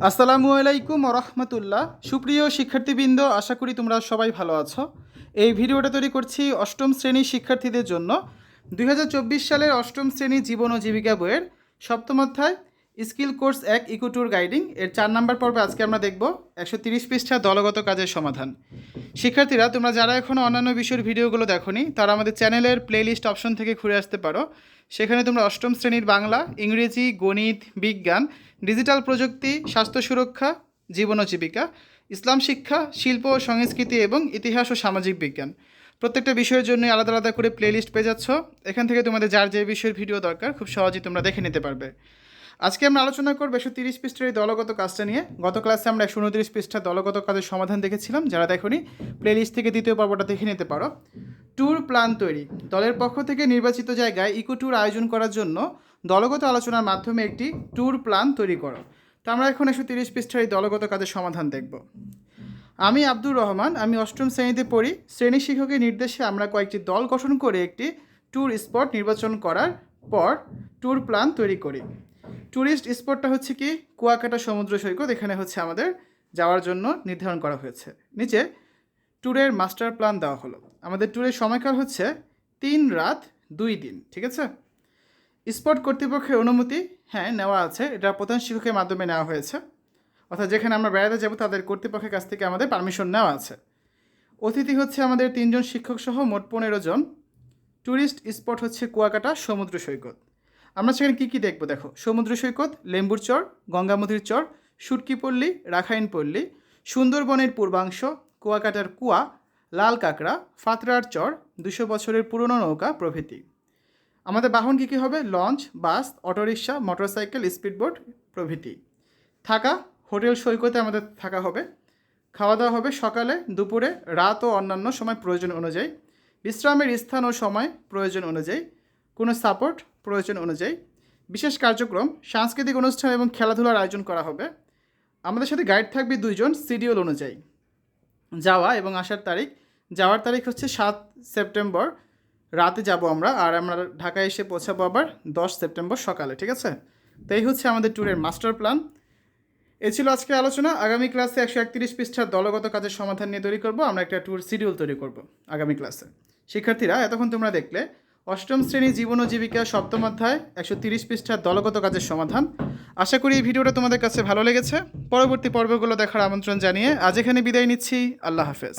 আসসালামু আলাইকুম রহমতুল্লাহ। সুপ্রিয় শিক্ষার্থীবৃন্দ, আশা করি তোমরা সবাই ভালো আছো। এই ভিডিওটা তৈরি করছি অষ্টম শ্রেণীর শিক্ষার্থীদের জন্য। 2024 সালের অষ্টম শ্রেণী জীবন ও জীবিকা বইয়ের সপ্তম অধ্যায় skill course 1 eco tour guiding এর 4 নম্বর পর্বে আজকে আমরা দেখব 130 পৃষ্ঠা দলগত কাজের সমাধান। শিক্ষার্থীরা, তোমরা যারা এখনও অন্যান্য বিষয়ের ভিডিওগুলো দেখোনি তারা আমাদের চ্যানেলের প্লেলিস্ট অপশন থেকে ঘুরে আসতে পারো। সেখানে তোমরা অষ্টম শ্রেণীর বাংলা, ইংরেজি, গণিত, বিজ্ঞান, ডিজিটাল প্রযুক্তি, স্বাস্থ্য সুরক্ষা, জীবন ও জীবিকা, ইসলাম শিক্ষা, শিল্প ও সংস্কৃতি এবং ইতিহাস ও সামাজিক বিজ্ঞান প্রত্যেকটা বিষয়ের জন্য আলাদা আলাদা করে প্লেলিস্ট পেয়ে যাচ্ছ। এখান থেকে তোমাদের যার যে বিষয়ের ভিডিও দরকার খুব সহজেই তোমরা দেখে নিতে পারবে। আজকে আমরা আলোচনা করব 130 পৃষ্ঠার এই দলগত কাজটা নিয়ে। গত ক্লাসে আমরা 129 পৃষ্ঠার দলগত কাজের সমাধান দেখেছিলাম। যারা দেখোনি প্লেলিস্ট থেকে দ্বিতীয় পর্বটা দেখে নিতে পারো। ট্যুর প্ল্যান তৈরি। দলের পক্ষ থেকে নির্বাচিত জায়গায় ইকো ট্যুর আয়োজন করার জন্য দলগত আলোচনার মাধ্যমে একটি ট্যুর প্ল্যান তৈরি করো। তো আমরা এখন 130 পৃষ্ঠার এই দলগত কাজের সমাধান দেখব। আমি আব্দুর রহমান, আমি অষ্টম শ্রেণীতে পড়ি। শ্রেণী শিক্ষকের নির্দেশে আমরা কয়েকটি দল গঠন করে একটি ট্যুর স্পট নির্বাচন করার পর ট্যুর প্ল্যান তৈরি করি। ট্যুরিস্ট স্পটটা হচ্ছে কি কুয়াকাটা সমুদ্র সৈকত, এখানে হচ্ছে আমাদের যাওয়ার জন্য নির্ধারণ করা হয়েছে। নিচে ট্যুরের মাস্টার প্ল্যান দেওয়া হলো। আমাদের ট্যুরের সময়কাল হচ্ছে 3 রাত 2 দিন, ঠিক আছে। স্পট কর্তৃপক্ষের অনুমতি নেওয়া আছে, এটা প্রধান শিক্ষকের মাধ্যমে নেওয়া হয়েছে, অর্থাৎ যেখানে আমরা বেড়াতে যাব তাদের কর্তৃপক্ষের কাছ থেকে আমাদের পারমিশন নেওয়া আছে। অতিথি হচ্ছে আমাদের 3 জন শিক্ষক সহ মোট 15 জন। ট্যুরিস্ট স্পট হচ্ছে কুয়াকাটা সমুদ্র সৈকত। আমরা সেখানে কী কী দেখব দেখো। সমুদ্র সৈকত, লেম্বুর চর, গঙ্গামতির চর, সুটকিপল্লী, রাখাইনপল্লী, সুন্দরবনের পূর্বাংশ, কুয়াকাটার কুয়া, লাল কাঁকড়া, ফাতরার চর, 200 বছরের পুরনো নৌকা প্রভৃতি। আমাদের বাহন কী কী হবে? লঞ্চ, বাস, অটোরিকশা, মোটরসাইকেল, স্পিডবোট প্রভৃতি। থাকা, হোটেল সৈকতে আমাদের থাকা হবে। খাওয়া দাওয়া হবে সকালে, দুপুরে, রাত ও অন্যান্য সময় প্রয়োজন অনুযায়ী। বিশ্রামের স্থান ও সময় প্রয়োজন অনুযায়ী। কোনো সাপোর্ট প্রয়োজন অনুযায়ী। বিশেষ কার্যক্রম, সাংস্কৃতিক অনুষ্ঠান এবং খেলাধুলার আয়োজন করা হবে। আমাদের সাথে গাইড থাকবে 2 জন শিডিউল অনুযায়ী। যাওয়া এবং আসার তারিখ, যাওয়ার তারিখ হচ্ছে 7 সেপ্টেম্বর রাতে যাব আমরা, আর আমরা ঢাকায় এসে পৌঁছাবো আবার 10 সেপ্টেম্বর সকালে, ঠিক আছে। তো এই হচ্ছে আমাদের ট্যুরের মাস্টার প্ল্যান। এ ছিল আজকে আলোচনা। আগামী ক্লাসে 131 পৃষ্ঠার দলগত কাজের সমাধান নিয়ে তৈরি করব। আমরা একটা ট্যুর শিডিউল তৈরি করব আগামী ক্লাসে। শিক্ষার্থীরা, এতক্ষণ তোমরা দেখলে অষ্টম শ্রেণী জীবন ও জীবিকা সপ্তম অধ্যায় 130 পৃষ্ঠার দলগত কাজের সমাধান। আশা করি এই ভিডিওটা তোমাদের কাছে ভালো লেগেছে। পরবর্তী পর্বগুলো দেখার আমন্ত্রণ জানিয়ে আজ এখানে বিদায় নিচ্ছি। আল্লাহ হাফেজ।